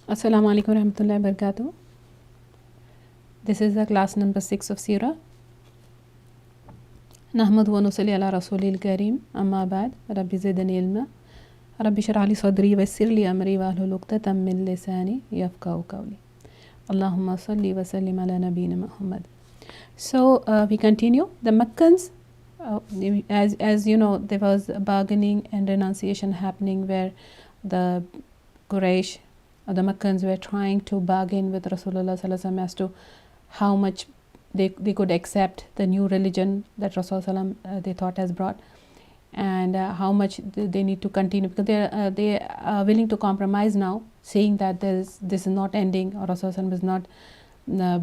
Assalamu alaikum warahmatullahi wabarakatuh. This is the class number 6 of Sirah. Nahmadu wa nusalli ala rasulil kareem. Amma ba'd. Rabbi zidni ilma. Rabbi shrah li sadri wa yassir li amri wahlul 'uqdatam min lisani yafqahu qawli. Allahumma salli wa sallim ala nabiyyina Muhammad. So we continue. The Makkans, as you know, there was bargaining and renunciation happening where the Quraysh, the Makkans were trying to bargain with Rasulullah sallallahu alaihi wasallam as to how much they could accept the new religion that Rasulullah they thought has brought, and how much they need to continue, because they are willing to compromise now, seeing that this is not ending, or Rasulullah is not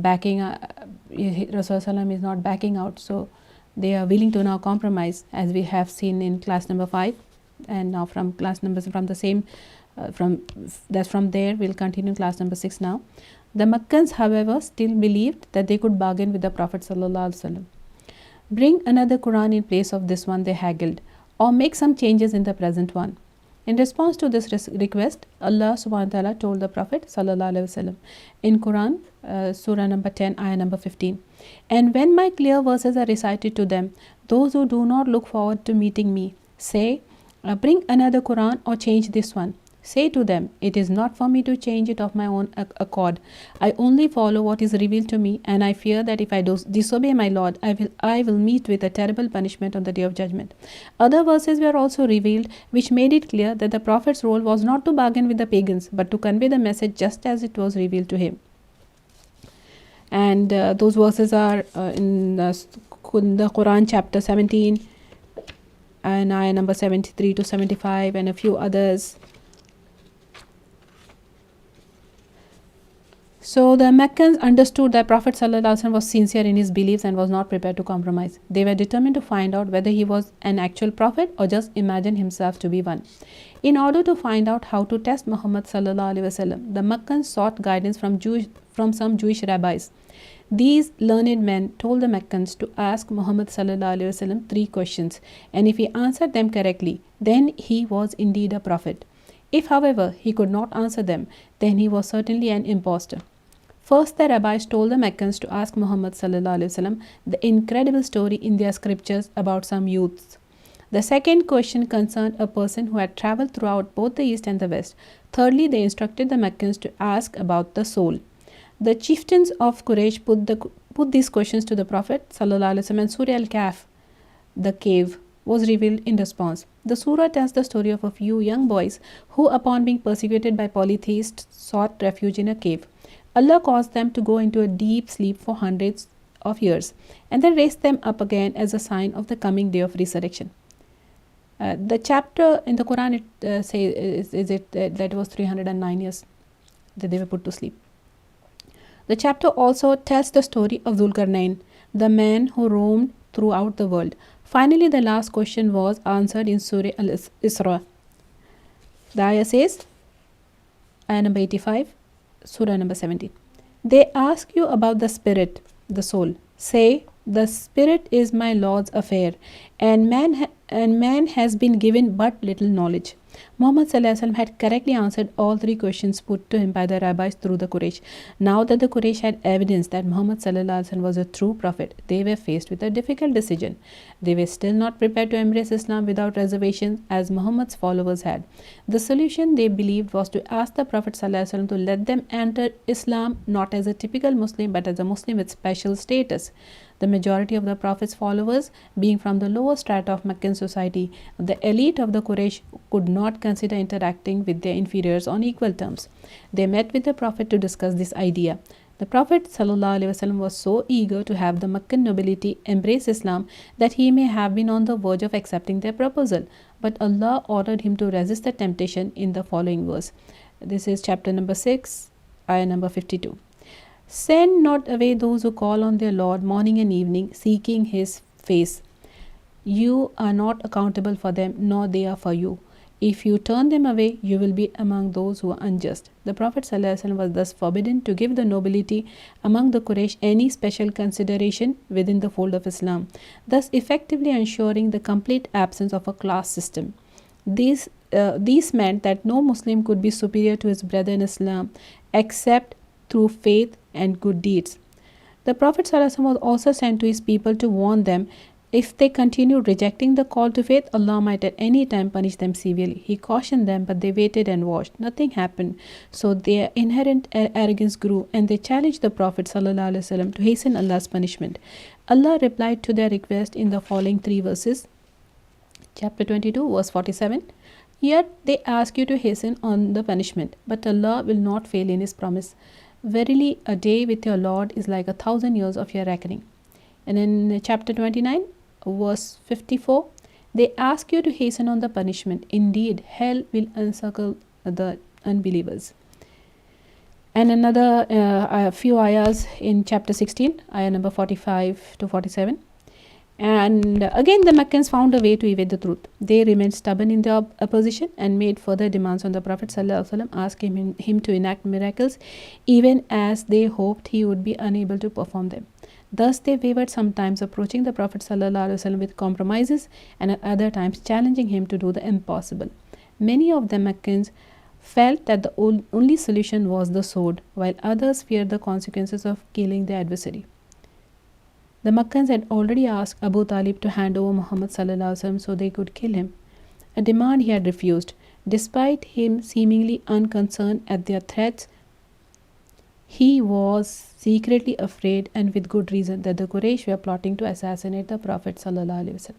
backing, Rasulullah is not backing out. So they are willing to now compromise, as we have seen in class number 5, and now from class numbers from the same from there we'll continue class number 6 now. The Makkans, however, still believed that they could bargain with the Prophet sallallahu alaihi wasallam. Bring another Quran in place of this one, they haggled, or make some changes in the present one. In response to this request, Allah subhanahu wa ta'ala told the Prophet sallallahu alaihi wasallam in Quran, surah number 10, ayah number 15, and when my clear verses are recited to them, those who do not look forward to meeting me, say, bring another Quran or change this one. Say to them, it is not for me to change it of my own accord. I only follow what is revealed to me, and I fear that if I disobey my Lord, I will meet with a terrible punishment on the day of judgment. Other verses were also revealed, which made it clear that the Prophet's role was not to bargain with the pagans, but to convey the message just as it was revealed to him. And those verses are in the Quran chapter 17 and ayah number 73 to 75, and a few others. So the Meccans understood that Prophet ﷺ was sincere in his beliefs and was not prepared to compromise. They were determined to find out whether he was an actual prophet or just imagined himself to be one. In order to find out how to test Muhammad ﷺ, the Meccans sought guidance from some Jewish rabbis. These learned men told the Meccans to ask Muhammad ﷺ 3 questions, and if he answered them correctly, then he was indeed a prophet. If, however, he could not answer them, then he was certainly an impostor. First, the rabbis told the Meccans to ask Muhammad ﷺ the incredible story in their scriptures about some youths. The second question concerned a person who had traveled throughout both the east and the west. Thirdly, they instructed the Meccans to ask about the soul. The chieftains of Quraysh put these questions to the Prophet ﷺ, and Surah Al-Kahf, the cave, was revealed in response. The surah tells the story of a few young boys who, upon being persecuted by polytheists, sought refuge in a cave. Allah caused them to go into a deep sleep for hundreds of years, and then raised them up again as a sign of the coming day of resurrection. The chapter in the Quran says that was 309 years that they were put to sleep. The chapter also tells the story of Dhul-Qarnain, the man who roamed throughout the world. Finally, the last question was answered in Surah Al-Isra. The ayah says, ayah number 85, Surah number 17. They ask you about the spirit, the soul. Say, the spirit is my Lord's affair, and man has been given but little knowledge. Muhammad ﷺ had correctly answered all 3 questions put to him by the rabbis through the Quraysh. Now that the Quraysh had evidence that Muhammad ﷺ was a true prophet, they were faced with a difficult decision. They were still not prepared to embrace Islam without reservations, as Muhammad's followers had. The solution, they believed, was to ask the Prophet ﷺ to let them enter Islam not as a typical Muslim, but as a Muslim with special status. The majority of the Prophet's followers being from the lower strata of Meccan society, the elite of the Quraysh could not consider interacting with their inferiors on equal terms. They met with the Prophet to discuss this idea. The Prophet ﷺ was so eager to have the Meccan nobility embrace Islam that he may have been on the verge of accepting their proposal, but Allah ordered him to resist the temptation in the following verse. This is chapter number 6, ayah number 52. Send not away those who call on their Lord morning and evening, seeking his face. You are not accountable for them, nor they are for you. If you turn them away, you will be among those who are unjust. The Prophet ﷺ was thus forbidden to give the nobility among the Quraysh any special consideration within the fold of Islam, thus effectively ensuring the complete absence of a class system. This These meant that no Muslim could be superior to his brother in Islam except through faith and good deeds. The Prophet ﷺ was also sent to his people to warn them if they continued rejecting the call to faith, Allah might at any time punish them severely. He cautioned them, but they waited and watched. Nothing happened. So their inherent arrogance grew, and they challenged the Prophet ﷺ to hasten Allah's punishment. Allah replied to their request in the following 3 verses. Chapter 22, verse 47. Yet they ask you to hasten on the punishment, but Allah will not fail in His promise. Verily, a day with your Lord is like 1,000 years of your reckoning. And in chapter 29, verse 54, they ask you to hasten on the punishment. Indeed, hell will encircle the unbelievers. And another few ayahs in chapter 16, ayah number 45 to 47. And again the Meccans found a way to evade the truth. They remained stubborn in their opposition and made further demands on the Prophet ﷺ, asking him to enact miracles, even as they hoped he would be unable to perform them. Thus they wavered, sometimes approaching the Prophet ﷺ with compromises, and at other times challenging him to do the impossible. Many of the Meccans felt that the only solution was the sword, while others feared the consequences of killing their adversary. The Meccans had already asked Abu Talib to hand over Muhammad ﷺ so they could kill him, a demand he had refused. Despite him seemingly unconcerned at their threats, he was secretly afraid, and with good reason, that the Quraysh were plotting to assassinate the Prophet ﷺ.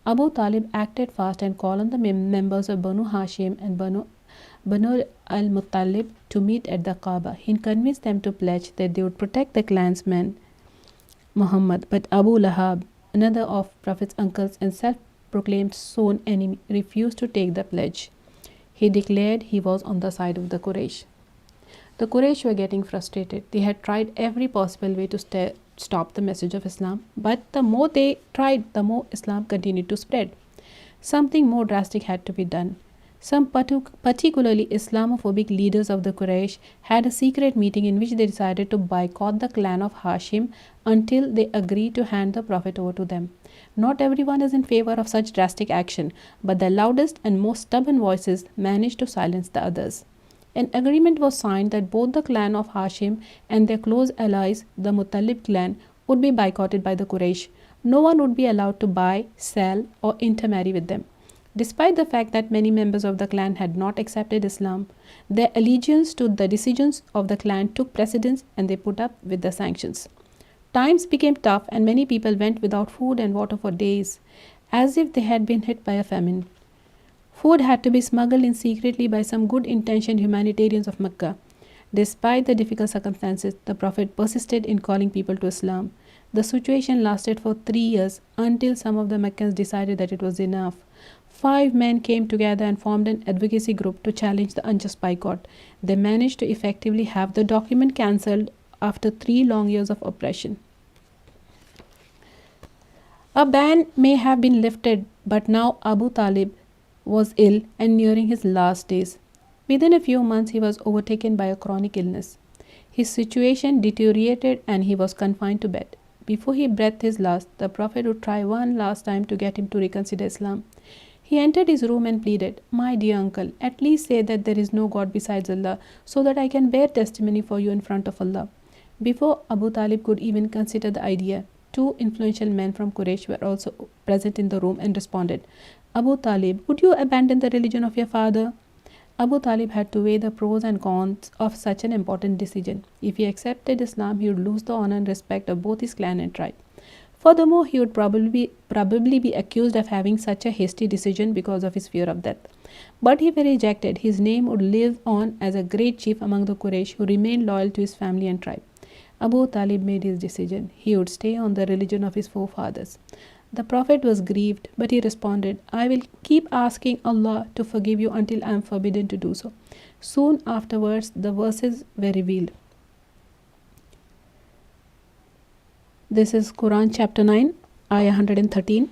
Abu Talib acted fast and called on the members of Banu Hashim and Banu al-Muttalib to meet at the Kaaba. He convinced them to pledge that they would protect the clansman Muhammad, but Abu Lahab, another of Prophet's uncles and self-proclaimed sworn enemy, refused to take the pledge. He declared he was on the side of the Quraysh. The Quraysh were getting frustrated. They had tried every possible way to stop the message of Islam, but the more they tried, the more Islam continued to spread. Something more drastic had to be done. Some particularly Islamophobic leaders of the Quraysh had a secret meeting in which they decided to boycott the clan of Hashim until they agreed to hand the Prophet over to them. Not everyone is in favor of such drastic action, but the loudest and most stubborn voices managed to silence the others. An agreement was signed that both the clan of Hashim and their close allies, the Muttalib clan, would be boycotted by the Quraysh. No one would be allowed to buy, sell, or intermarry with them. Despite the fact that many members of the clan had not accepted Islam, their allegiance to the decisions of the clan took precedence, and they put up with the sanctions. Times became tough, and many people went without food and water for days, as if they had been hit by a famine. Food had to be smuggled in secretly by some good-intentioned humanitarians of Mecca. Despite the difficult circumstances, the Prophet persisted in calling people to Islam. The situation lasted for 3 years until some of the Meccans decided that it was enough. 5 men came together and formed an advocacy group to challenge the unjust boycott. They managed to effectively have the document cancelled after 3 long years of oppression. A ban may have been lifted, but now Abu Talib was ill and nearing his last days. Within a few months, he was overtaken by a chronic illness. His situation deteriorated and he was confined to bed. Before he breathed his last, the Prophet would try one last time to get him to reconsider Islam. He entered his room and pleaded, "My dear uncle, at least say that there is no God besides Allah, so that I can bear testimony for you in front of Allah." Before Abu Talib could even consider the idea, 2 influential men from Quraysh were also present in the room and responded, "Abu Talib, would you abandon the religion of your father?" Abu Talib had to weigh the pros and cons of such an important decision. If he accepted Islam, he would lose the honor and respect of both his clan and tribe. Furthermore, he would probably be accused of having such a hasty decision because of his fear of death. But if he rejected, his name would live on as a great chief among the Quraysh who remained loyal to his family and tribe. Abu Talib made his decision. He would stay on the religion of his forefathers. The Prophet was grieved, but he responded, "I will keep asking Allah to forgive you until I am forbidden to do so." Soon afterwards, the verses were revealed. This is Quran chapter 9, ayah 113.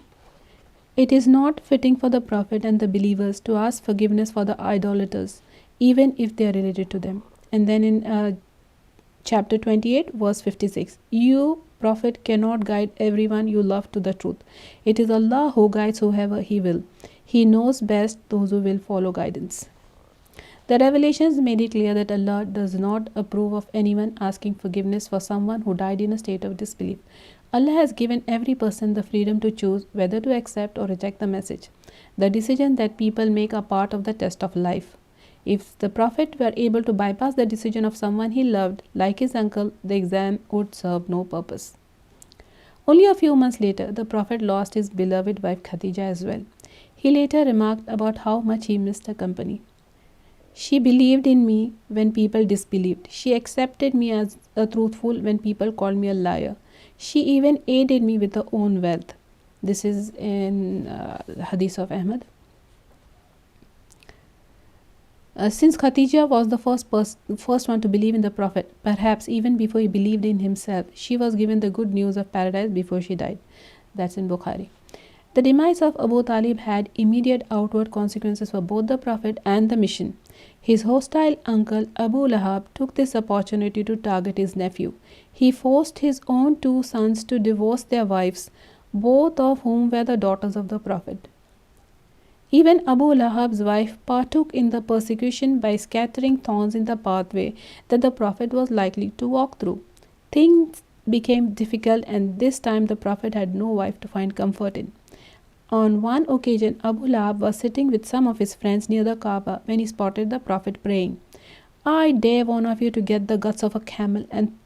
It is not fitting for the Prophet and the believers to ask forgiveness for the idolaters, even if they are related to them. And then in chapter 28, verse 56, you prophet cannot guide everyone you love to the truth. It is Allah who guides whoever He will. He knows best those who will follow guidance. The revelations made it clear that Allah does not approve of anyone asking forgiveness for someone who died in a state of disbelief. Allah has given every person the freedom to choose whether to accept or reject the message. The decisions that people make are part of the test of life. If the Prophet were able to bypass the decision of someone he loved, like his uncle, the exam would serve no purpose. Only a few months later, the Prophet lost his beloved wife Khadija as well. He later remarked about how much he missed her company. She believed in me when people disbelieved. She accepted me as a truthful when people called me a liar. She even aided me with her own wealth. This is in Hadith of Ahmad. Since Khadija was the first one to believe in the Prophet, perhaps even before he believed in himself, she was given the good news of paradise before she died. That's in Bukhari. The demise of Abu Talib had immediate outward consequences for both the Prophet and the mission. His hostile uncle Abu Lahab took this opportunity to target his nephew. He forced his own two sons to divorce their wives, both of whom were the daughters of the Prophet. Even Abu Lahab's wife partook in the persecution by scattering thorns in the pathway that the Prophet was likely to walk through. Things became difficult, and this time the Prophet had no wife to find comfort in. On one occasion, Abu Lahab was sitting with some of his friends near the Kaaba when he spotted the Prophet praying. I dare one of you to get the guts of a camel and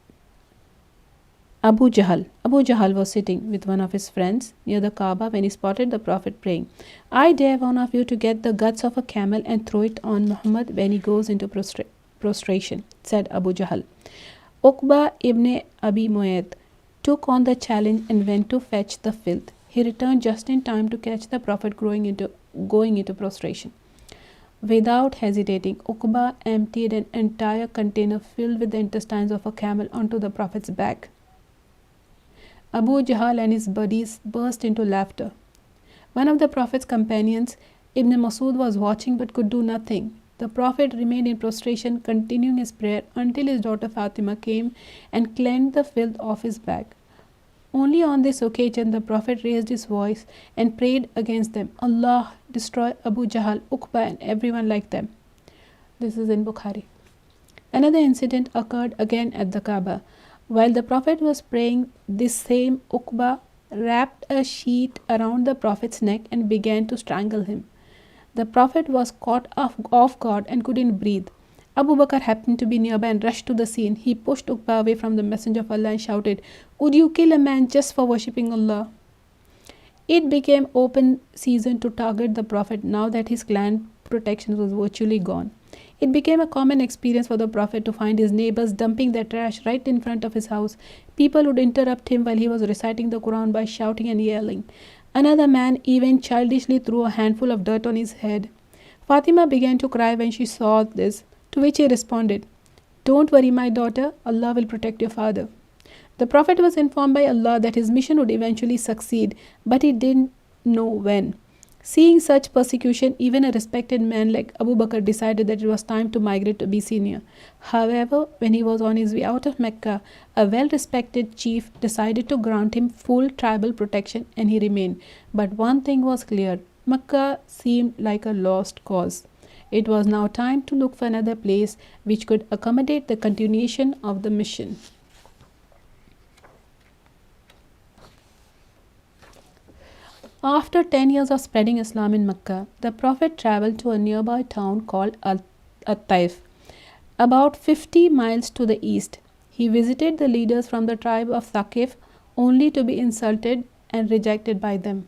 Abu Jahl was sitting with one of his friends near the Kaaba when he spotted the Prophet praying. I dare one of you to get the guts of a camel and throw it on Muhammad when he goes into prostration, said Abu Jahl. Uqba ibn Abi Mu'ayth took on the challenge and went to fetch the filth. He returned just in time to catch the Prophet going into prostration. Without hesitating, Uqba emptied an entire container filled with the intestines of a camel onto the Prophet's back. Abu Jahl and his buddies burst into laughter. One of the Prophet's companions, Ibn Masud, was watching but could do nothing. The Prophet remained in prostration, continuing his prayer until his daughter Fatima came and cleansed the filth off his back. Only on this occasion the Prophet raised his voice and prayed against them. Allah, destroy Abu Jahl, Uqba and everyone like them. This is in Bukhari. Another incident occurred again at the Kaaba. While the Prophet was praying, this same Uqba wrapped a sheet around the Prophet's neck and began to strangle him. The Prophet was caught off guard and couldn't breathe. Abu Bakr happened to be nearby and rushed to the scene. He pushed Uqba away from the Messenger of Allah and shouted, Would you kill a man just for worshipping Allah? It became open season to target the Prophet now that his clan protection was virtually gone. It became a common experience for the Prophet to find his neighbors dumping their trash right in front of his house. People would interrupt him while he was reciting the Quran by shouting and yelling. Another man even childishly threw a handful of dirt on his head. Fatima began to cry when she saw this, to which he responded, Don't worry, my daughter, Allah will protect your father. The Prophet was informed by Allah that his mission would eventually succeed, but he didn't know when. Seeing such persecution, even a respected man like Abu Bakr decided that it was time to migrate to Abyssinia. However, when he was on his way out of Mecca, a well-respected chief decided to grant him full tribal protection and he remained. But one thing was clear, Mecca seemed like a lost cause. It was now time to look for another place which could accommodate the continuation of the mission. After 10 years of spreading Islam in Mecca, the Prophet traveled to a nearby town called At-Taif, about 50 miles to the east. He visited the leaders from the tribe of Thaqif only to be insulted and rejected by them.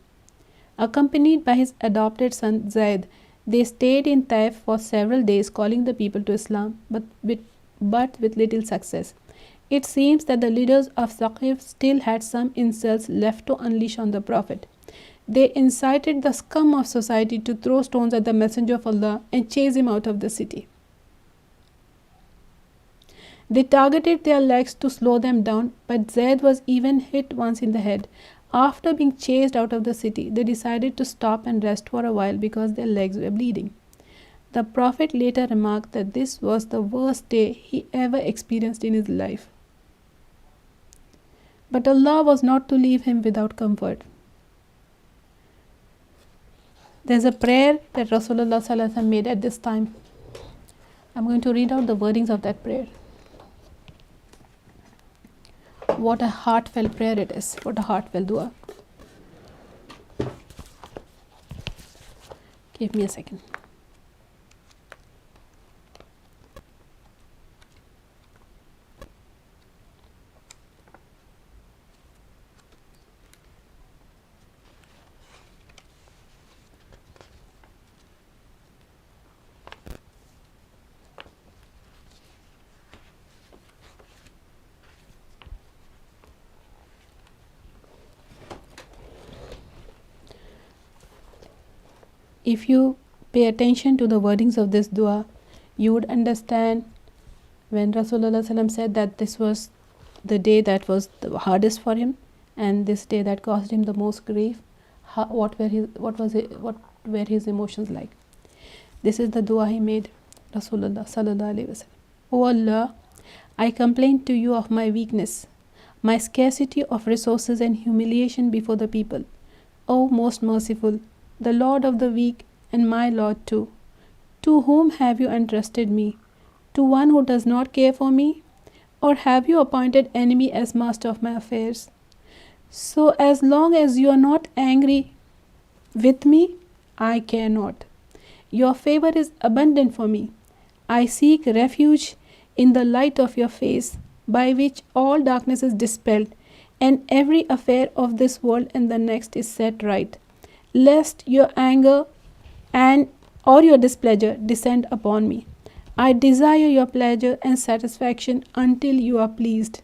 Accompanied by his adopted son Zaid, they stayed in Taif for several days calling the people to Islam, but with little success. It seems that the leaders of Thaqif still had some insults left to unleash on the Prophet. They incited the scum of society to throw stones at the Messenger of Allah and chase him out of the city. They targeted their legs to slow them down, but Zaid was even hit once in the head. After being chased out of the city, they decided to stop and rest for a while because their legs were bleeding. The Prophet later remarked that this was the worst day he ever experienced in his life. But Allah was not to leave him without comfort. There's a prayer that Rasulullah sallallahu alaihi wasallam made at this time. I'm going to read out the wordings of that prayer. What a heartfelt prayer it is. What a heartfelt dua. Give me a second. If you pay attention to the wordings of this dua, you would understand when Rasulullah ﷺ said that this was the day that was the hardest for him and this day that caused him the most grief, what were his emotions like. This is the dua he made, Rasulullah sallallahu alaihi wasallam. O Allah, I complain to you of my weakness, my scarcity of resources and humiliation before the people. O most merciful, the Lord of the weak and my Lord too. To whom have you entrusted me? To one who does not care for me? Or have you appointed enemy as master of my affairs? So as long as you are not angry with me, I care not. Your favor is abundant for me. I seek refuge in the light of your face, by which all darkness is dispelled, and every affair of this world and the next is set right, lest your anger and or your displeasure descend upon me. I desire your pleasure and satisfaction until you are pleased.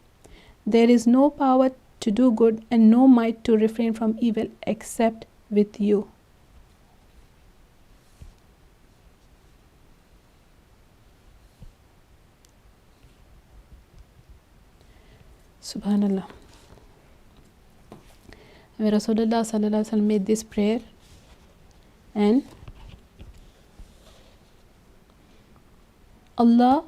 There is no power to do good and no might to refrain from evil except with you. Subhanallah. When Rasulullah sallallahu alaihi wasallam made this prayer, and Allah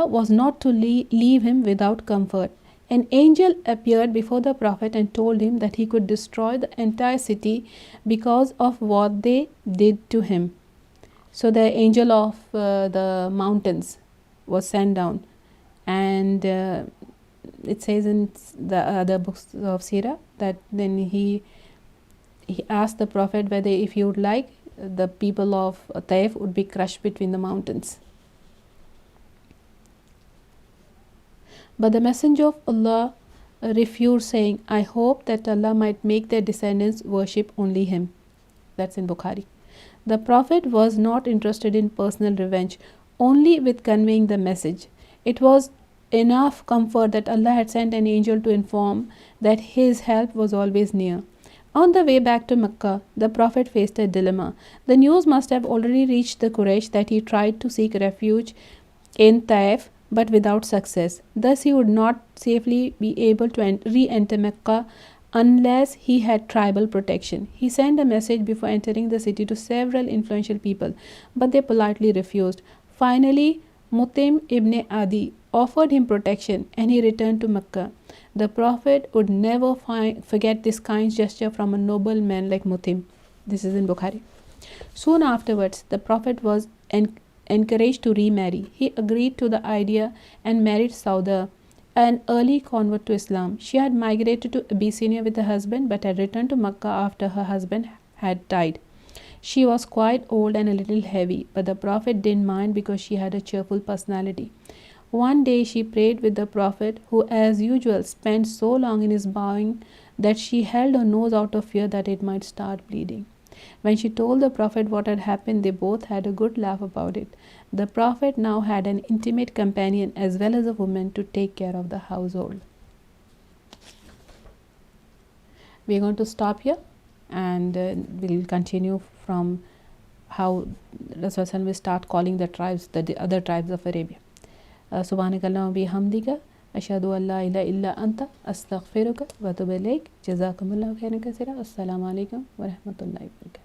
was not to leave him without comfort. An angel appeared before the Prophet and told him that he could destroy the entire city because of what they did to him. So the angel of the mountains was sent down, and it says in the other books of Sirah that then he asked the Prophet whether if he would like, the people of Taif would be crushed between the mountains. But the Messenger of Allah refused, saying, I hope that Allah might make their descendants worship only Him. That's in Bukhari. The Prophet was not interested in personal revenge, only with conveying the message. It was enough comfort that Allah had sent an angel to inform that His help was always near. On the way back to Mecca, the Prophet faced a dilemma. The news must have already reached the Quraysh that he tried to seek refuge in Taif, but without success. Thus he would not safely be able to re-enter Mecca unless he had tribal protection. He sent a message before entering the city to several influential people, but they politely refused. Finally, Mutim ibn Adi offered him protection and he returned to Mecca. The Prophet would never forget this kind gesture from a noble man like Mutim. This is in Bukhari. Soon afterwards, the Prophet was encouraged to remarry. He agreed to the idea and married Sauda, an early convert to Islam. She had migrated to Abyssinia with her husband but had returned to Mecca after her husband had died. She was quite old and a little heavy, but the Prophet didn't mind because she had a cheerful personality. One day she prayed with the Prophet, who as usual spent so long in his bowing that she held her nose out of fear that it might start bleeding. When she told the Prophet what had happened, they both had a good laugh about it. The Prophet now had an intimate companion as well as a woman to take care of the household. We are going to stop here and we'll continue from how Rasulullah will start calling the tribes, the other tribes of Arabia. Subhanakallahumma bihamdika ashhadu an la ilaha illa anta astaghfiruka wa atubu ilaik. Jazakumullahu khairan kaseera. Assalamu alaikum wa rahmatullahi wa barakatuh.